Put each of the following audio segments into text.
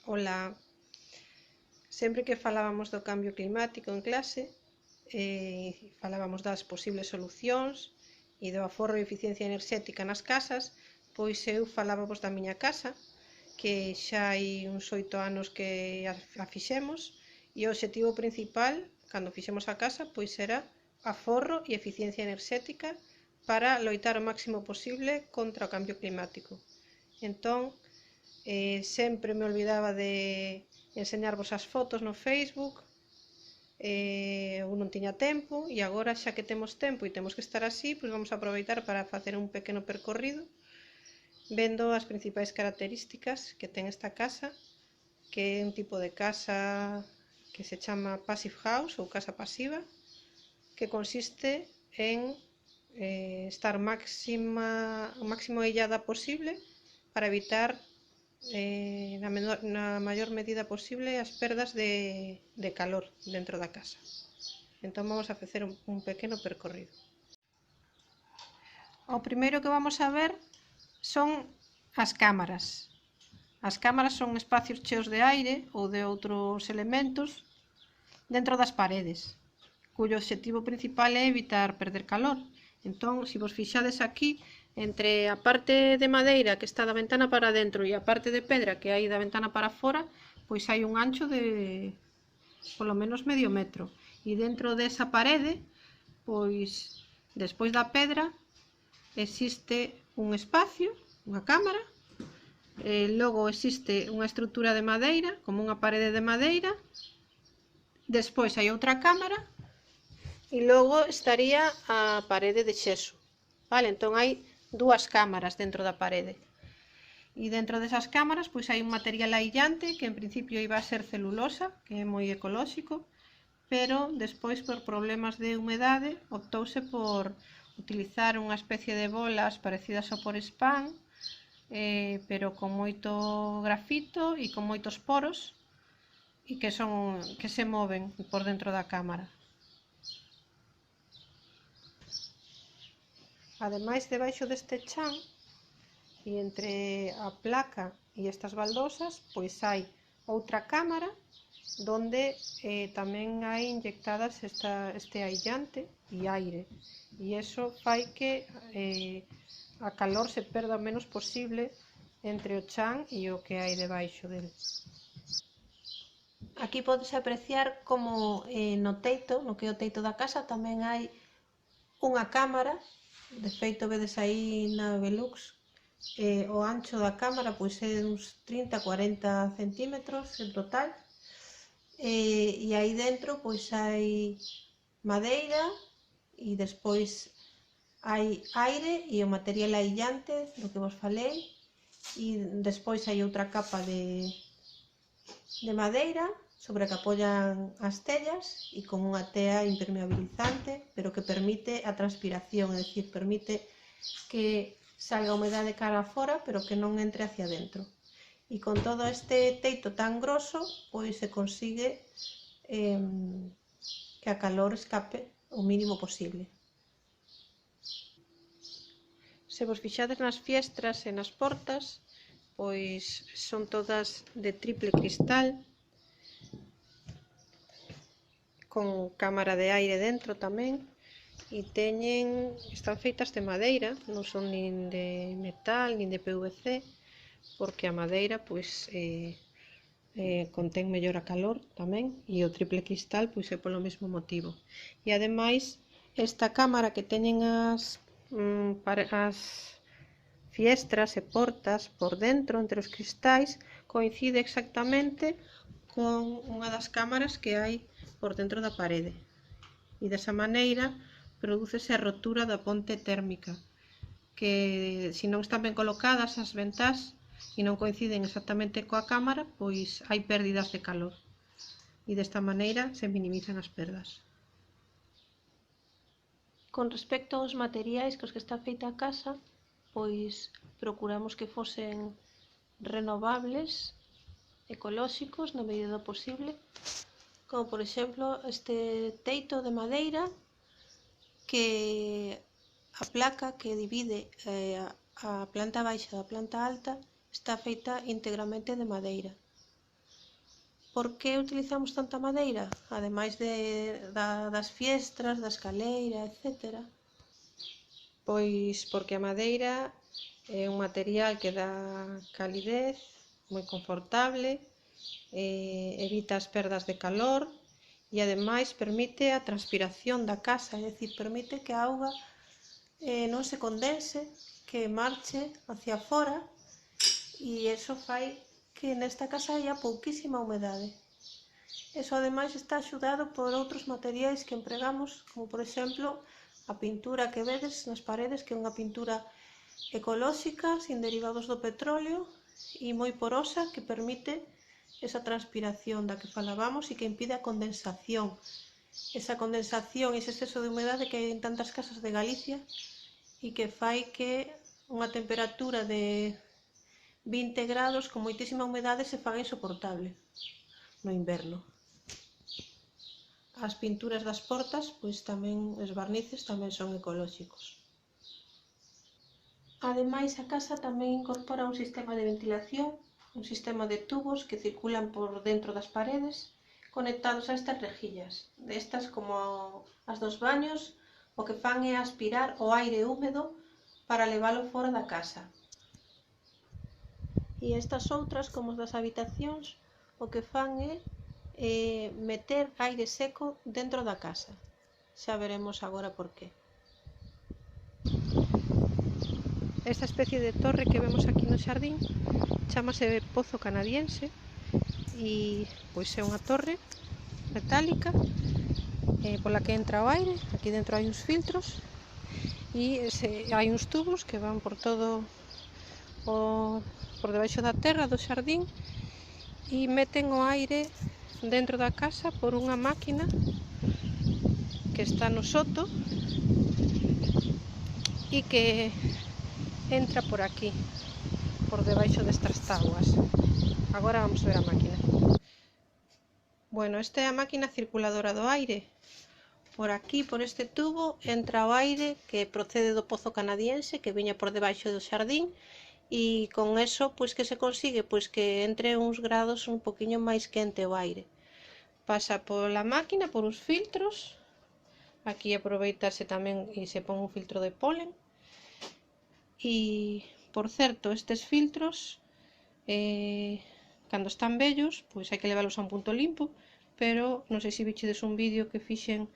Ola, sempre que falábamos do cambio climático en clase, falábamos das posibles solucións e do aforro e eficiencia enerxética nas casas, pois eu falábamos da miña casa, que xa hai uns 8 anos que a fixemos, e o obxectivo principal, cando fixemos a casa, pois era aforro e eficiencia enerxética para loitar o máximo posible contra o cambio climático. Entón, sempre me olvidaba de enseñarvos as fotos no Facebook, eu non tiña tempo, e agora xa que temos tempo e temos que estar así, pois vamos a aproveitar para facer un pequeno percorrido vendo as principais características que ten esta casa, que é un tipo de casa que se chama Passive House ou casa pasiva, que consiste en estar o máximo illada posible para evitar na maior medida posible as perdas de calor dentro da casa. Entón vamos a facer un pequeno percorrido. O primeiro que vamos a ver son as cámaras. As cámaras son espacios cheos de aire ou de outros elementos dentro das paredes, cuyo obxectivo principal é evitar perder calor. Entón, se vos fixades aquí, entre a parte de madeira que está da ventana para dentro e a parte de pedra que hai da ventana para fora, pois hai un ancho de polo menos medio metro. E dentro desa parede, pois despois da pedra, existe un espacio, unha cámara, logo existe unha estrutura de madeira, como unha parede de madeira, despois hai outra cámara, e logo estaría a parede de xeso. Vale, entón hai dúas cámaras dentro da parede. E dentro desas cámaras pois hai un material aillante que en principio iba a ser celulosa, que é moi ecolóxico, pero despois por problemas de humedade optouse por utilizar unha especie de bolas parecidas ao por spam, pero con moito grafito e con moitos poros e que se moven por dentro da cámara. Ademais, debaixo deste chan e entre a placa e estas baldosas, pois hai outra cámara donde tamén hai inyectadas este aillante e aire, e iso fai que a calor se perda o menos posible entre o chan e o que hai debaixo del. Aquí podes apreciar como no teito, no que é o teito da casa, tamén hai unha cámara. De feito, vedes aí na Velux, o ancho da cámara pois é uns 30-40 centímetros en total, e aí dentro pois hai madeira e despois hai aire e o material aillante do que vos falei, e despois hai outra capa de madeira sobre a que apoian as tellas e con unha tea impermeabilizante, pero que permite a transpiración, é dicir, permite que salga a humedade cara afora, pero que non entre hacia dentro. E con todo este teito tan grosso, pois se consigue que a calor escape o mínimo posible. Se vos fixades nas fiestras e nas portas, pois son todas de triple cristal, con cámara de aire dentro tamén, e están feitas de madeira, non son nin de metal nin de PVC, porque a madeira pois contén mellor a calor tamén, e o triple cristal pois é polo mesmo motivo. E ademais, esta cámara que teñen as fiestras e portas por dentro, entre os cristais, coincide exactamente con unha das cámaras que hai por dentro da parede, e desa maneira prodúcese a rotura da ponte térmica, que se non están ben colocadas as ventás e non coinciden exactamente coa cámara, pois hai pérdidas de calor, e desta maneira se minimizan as perdas. Con respecto aos materiais cos que está feita a casa, pois procuramos que fosen renovables, ecolóxicos na medida do posible, como por exemplo este teito de madeira, que a placa que divide a planta baixa da planta alta está feita íntegramente de madeira. Por que utilizamos tanta madeira? Ademais das fiestras, da escaleira, etc. Pois porque a madeira é un material que dá calidez, moi confortable, evita as perdas de calor e ademais permite a transpiración da casa, é dicir, permite que a auga non se condense, que marche hacia fora, e iso fai que nesta casa haya pouquísima humedade. Eso ademais está axudado por outros materiais que empregamos, como por exemplo a pintura que vedes nas paredes, que é unha pintura ecolóxica, sin derivados do petróleo e moi porosa, que permite esa transpiración da que falábamos e que impide a condensación. Esa condensación e ese exceso de humedade que hai en tantas casas de Galicia e que fai que unha temperatura de 20 grados con moitísima humedade se faga insoportable no inverno. As pinturas das portas, pois tamén, os barnices tamén son ecolóxicos. Ademais, a casa tamén incorpora un sistema de ventilación, un sistema de tubos que circulan por dentro das paredes, conectados a estas rejillas. Destas, como as dos baños, o que fan é aspirar o aire húmedo para leválo fora da casa. E estas outras, como as das habitacións, o que fan é meter aire seco dentro da casa. Xa veremos agora por qué. Esta especie de torre que vemos aquí no xardín chámase Pozo Canadiense e pois é unha torre metálica pola que entra o aire. Aquí dentro hai uns filtros e hai uns tubos que van por todo por debaixo da terra do xardín e meten o aire dentro da casa por unha máquina que está no soto e que entra por aquí, por debaixo destas tábuas. Agora vamos ver a máquina. Bueno, esta é a máquina circuladora do aire. Por aquí, por este tubo, entra o aire que procede do Pozo Canadiense, que viña por debaixo do xardín, e con eso, pois que se consigue? Pois que entre uns grados un poquinho máis quente o aire. Pasa pola máquina, por uns filtros. Aquí aproveitase tamén e se pon un filtro de polen. E, por certo, estes filtros, cando están vellos, pois hai que leválos a un punto limpo, pero non sei se vichedes un vídeo que fixen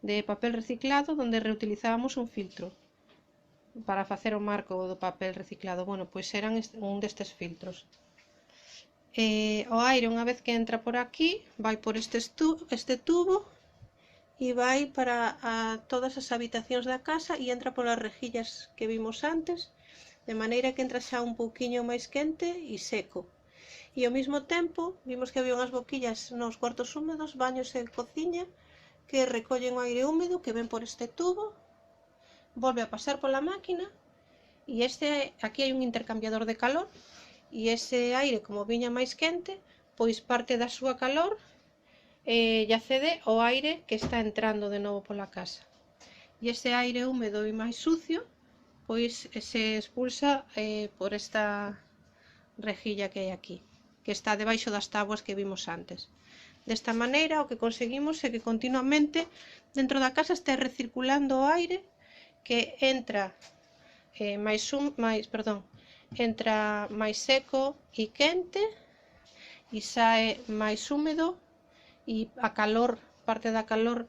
de papel reciclado onde reutilizábamos un filtro para facer o marco do papel reciclado. Bueno, pois eran un destes filtros. O aire, unha vez que entra por aquí, vai por este tubo e vai para todas as habitacións da casa e entra polas rejillas que vimos antes, de maneira que entra xa un pouquiño máis quente e seco. E ao mesmo tempo, vimos que había unhas boquillas nos cuartos húmedos, baños e cociña, que recollen o aire húmedo que ven por este tubo, volve a pasar pola máquina, e aquí hai un intercambiador de calor, e ese aire, como viña máis quente, pois parte da súa calor e accede ao aire que está entrando de novo pola casa. E ese aire húmedo e máis sucio, pois se expulsa por esta rejilla que hai aquí, que está debaixo das tábuas que vimos antes. Desta maneira, o que conseguimos é que continuamente dentro da casa este recirculando o aire que entra máis seco e quente e sae máis húmedo, e a calor, parte da calor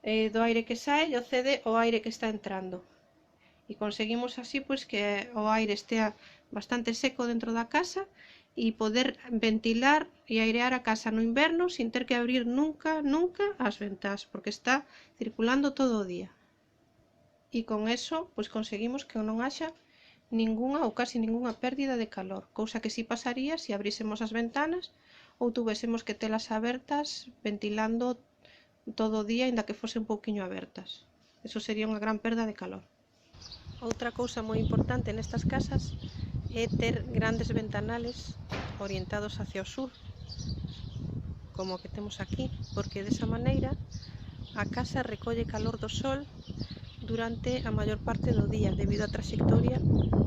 do aire que sae lle cede ao aire que está entrando. E conseguimos así pois que o aire estea bastante seco dentro da casa e poder ventilar e airear a casa no inverno sin ter que abrir nunca as ventás, porque está circulando todo o día. E con eso pois conseguimos que non haxa ningunha ou casi ningunha pérdida de calor, cousa que si pasaría se abrísemos as ventanas ou tuvésemos que telas abertas ventilando todo o día, aínda que fose un pouquiño abertas. Eso sería unha gran perda de calor. Outra cousa moi importante nestas casas é ter grandes ventanales orientados hacia o sur, como o que temos aquí, porque desa maneira a casa recolle calor do sol durante a maior parte do día, debido á traxectoria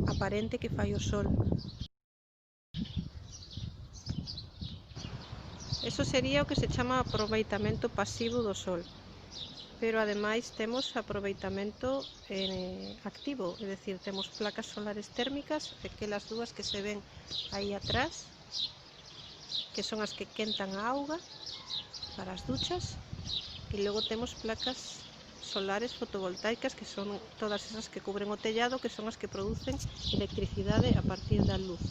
aparente que fai o sol. Eso sería o que se chama aproveitamento pasivo do sol. Pero ademais temos aproveitamento activo, é dicir, temos placas solares térmicas, aquelas dúas que se ven aí atrás, que son as que quentan a auga para as duchas, e logo temos placas solares fotovoltaicas, que son todas esas que cubren o tellado, que son as que producen electricidade a partir da luz.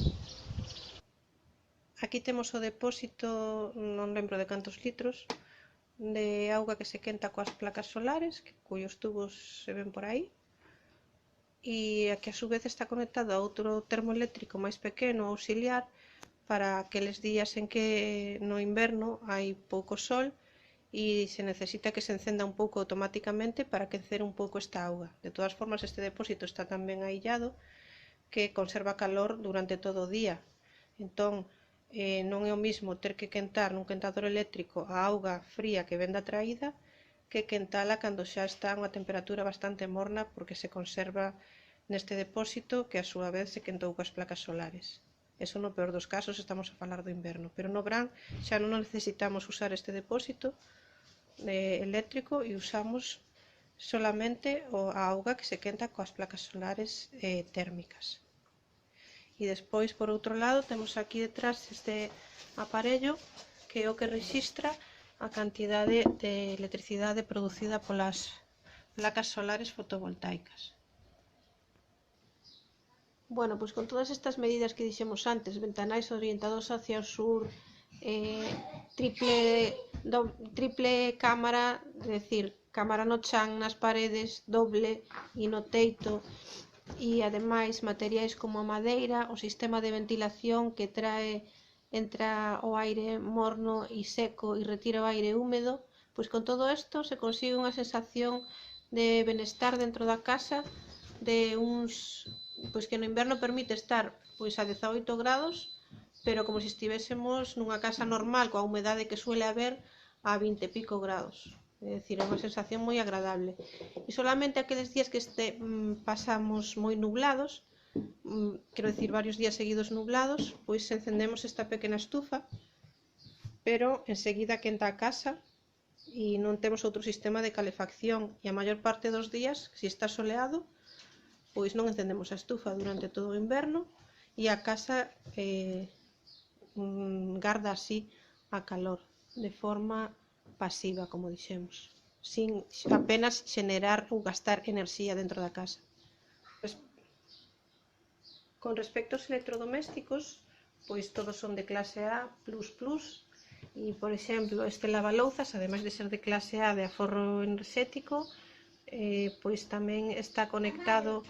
Aquí temos o depósito, non lembro de cantos litros, de auga que se quenta coas placas solares, cuyos tubos se ven por aí, e a que a su vez está conectado a outro termoeléctrico máis pequeno, auxiliar, para aqueles días en que no inverno hai pouco sol e se necesita que se encenda un pouco automáticamente para quencer un pouco esta auga. De todas formas, este depósito está tan ben aillado que conserva calor durante todo o día. Entón, non é o mismo ter que quentar nun quentador eléctrico a auga fría que ven da traída que quentala cando xa está a unha temperatura bastante morna, porque se conserva neste depósito que a súa vez se quentou coas placas solares. Eso no peor dos casos, estamos a falar do inverno, pero no verán xa non necesitamos usar este depósito eléctrico e usamos solamente a auga que se quenta coas placas solares térmicas. E despois, por outro lado, temos aquí detrás este aparello que é o que rexistra a cantidade de electricidade producida polas placas solares fotovoltaicas. Bueno, pois con todas estas medidas que dixemos antes, ventanais orientados hacia o sur, triple cámara, é dicir, cámara no chan, nas paredes, doble e no teito, e ademais materiais como a madeira, o sistema de ventilación que entra o aire morno e seco e retira o aire húmedo, pois con todo isto se consigue unha sensación de benestar dentro da casa, de pois que no inverno permite estar pois a 18 grados, pero como se estivésemos nunha casa normal coa humedade que suele haber a 20 e pico grados. É dicir, é unha sensación moi agradable. E solamente aqueles días que pasamos moi nublados, quero dicir, varios días seguidos nublados, pois encendemos esta pequena estufa, pero enseguida quenta a casa e non temos outro sistema de calefacción, e a maior parte dos días, se está soleado, pois non encendemos a estufa durante todo o inverno e a casa garda así a calor de forma pasiva, como dixemos, sin apenas xenerar ou gastar enerxía dentro da casa. Con respecto aos electrodomésticos, pois todos son de clase A++, e, por exemplo, este lavalouzas, ademais de ser de clase A de aforro enerxético, pois tamén está conectado,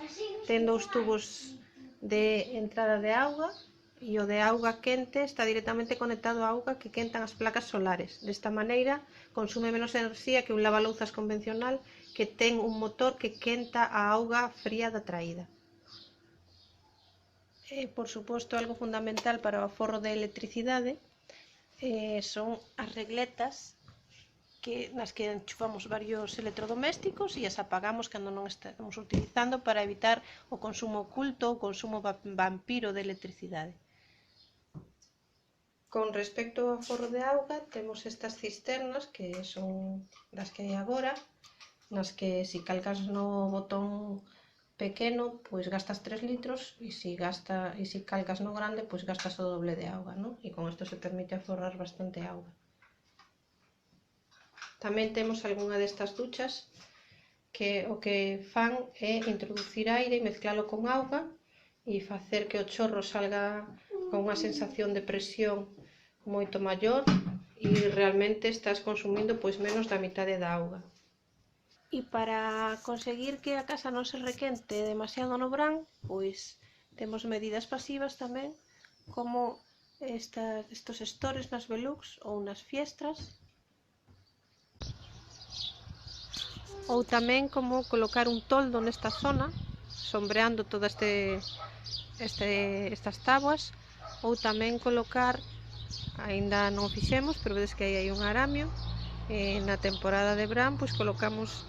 ten dous tubos de entrada de auga, e o de auga quente está directamente conectado á auga que quentan as placas solares. Desta maneira, consume menos enerxía que un lavalouzas convencional que ten un motor que quenta a auga fría da traída. Por suposto, algo fundamental para o aforro de electricidade son as regletas nas que enchufamos varios electrodomésticos e as apagamos cando non estamos utilizando para evitar o consumo oculto, o consumo vampiro de electricidade. Con respecto ao aforro de auga, temos estas cisternas que son das que hai agora, nas que se calcas no botón pequeno, pois gastas 3 litros e se calcas no grande, pois gastas o doble de auga, non? E con isto se permite aforrar bastante auga. Tamén temos algunha destas duchas que o que fan é introducir aire e mezclalo con auga e facer que o chorro salga con unha sensación de presión moito maior e realmente estás consumindo pois menos da mitade da auga. E para conseguir que a casa non se requente demasiado no verán, pois temos medidas pasivas tamén, como estos stores nas Velux ou nas Fiestras, ou tamén como colocar un toldo nesta zona, sombreando todas estas táboas, ou tamén colocar, aínda non o fixemos, pero vedes que aí hai un aramio, na temporada de verán, pois colocamos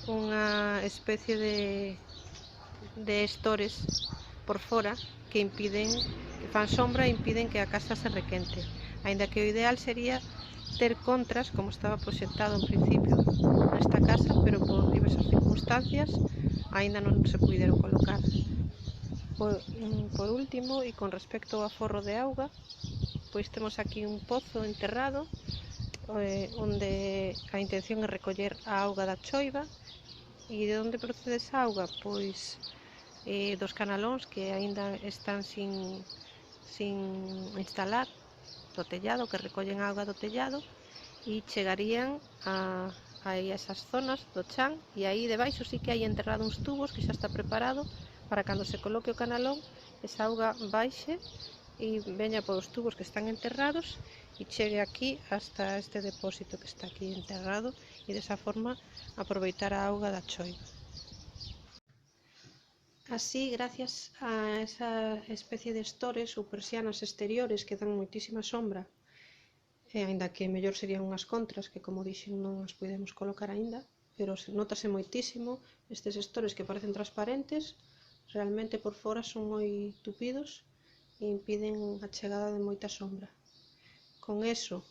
unha especie de stores por fora que fan sombra e impiden que a casa se requente, aínda que o ideal sería ter contras, como estaba proxectado en principio nesta casa, pero por diversas circunstancias aínda non se puideron colocar. Por último, e con respecto ao aforro de auga, pois temos aquí un pozo enterrado onde a intención é recoller a auga da choiva. E de onde procede esa auga? Pois dos canalóns que aínda están sin instalar do tellado, que recollen a auga do tellado e chegarían a esas zonas do chan, e aí debaixo sí que hai enterrado uns tubos que xa está preparado para cando se coloque o canalón esa auga baixe e veña polos tubos que están enterrados e chegue aquí hasta este depósito que está aquí enterrado, e desa forma aproveitar a auga da choiva. Así, gracias a esa especie de estores ou persianas exteriores que dan moitísima sombra, e aínda que mellor serían unhas contras que, como dixen, non as podemos colocar aínda, pero notase moitísimo estes estores que parecen transparentes, realmente por fora son moi tupidos e impiden a chegada de moita sombra. Con eso,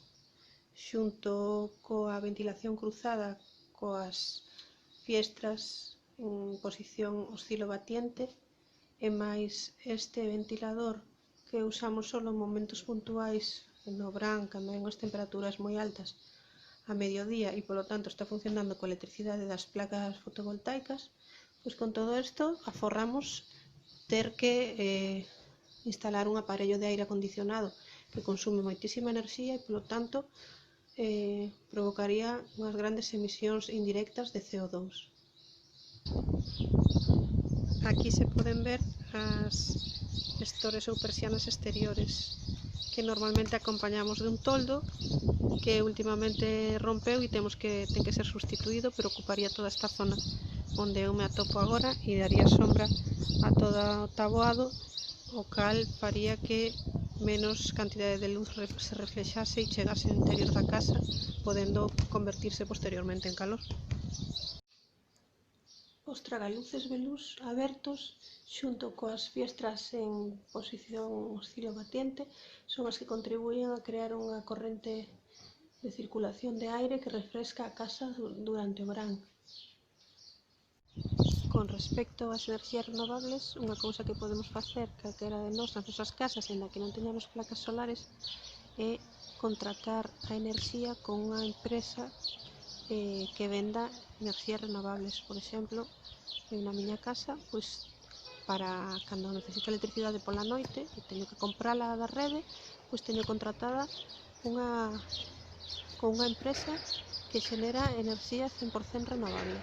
xunto coa ventilación cruzada coas fiestras en posición oscilobatiente e máis este ventilador que usamos só en momentos puntuais no verán, cando hai unhas temperaturas moi altas a mediodía e polo tanto está funcionando coa electricidade das placas fotovoltaicas, pois con todo isto aforramos ter que instalar un aparello de aire acondicionado que consume moitísima enerxía e polo tanto provocaría unhas grandes emisións indirectas de CO2. Aquí se poden ver as estores ou persianas exteriores que normalmente acompañamos de un toldo que últimamente rompeu e ten que ser sustituído, pero ocuparía toda esta zona onde eu me atopo agora e daría sombra a todo o taboado, o cal faría que menos cantidade de luz se reflexase e chegase ao interior da casa, podendo convertirse posteriormente en calor. Os tragaluces velús abertos xunto coas fiestras en posición oscilobatiente son as que contribuyen a crear unha corrente de circulación de aire que refresca a casa durante o verán. Con respecto ás enerxías renovables, unha cousa que podemos facer calquera de nós nas nosas casas, en que non teñamos placas solares, é contratar a enerxía con unha empresa que venda enerxías renovables. Por exemplo, eu na miña casa, pois para cando necesito electricidade pola noite e teño que comprala da rede, pois teño contratada con unha empresa que xenera enerxía 100% renovable.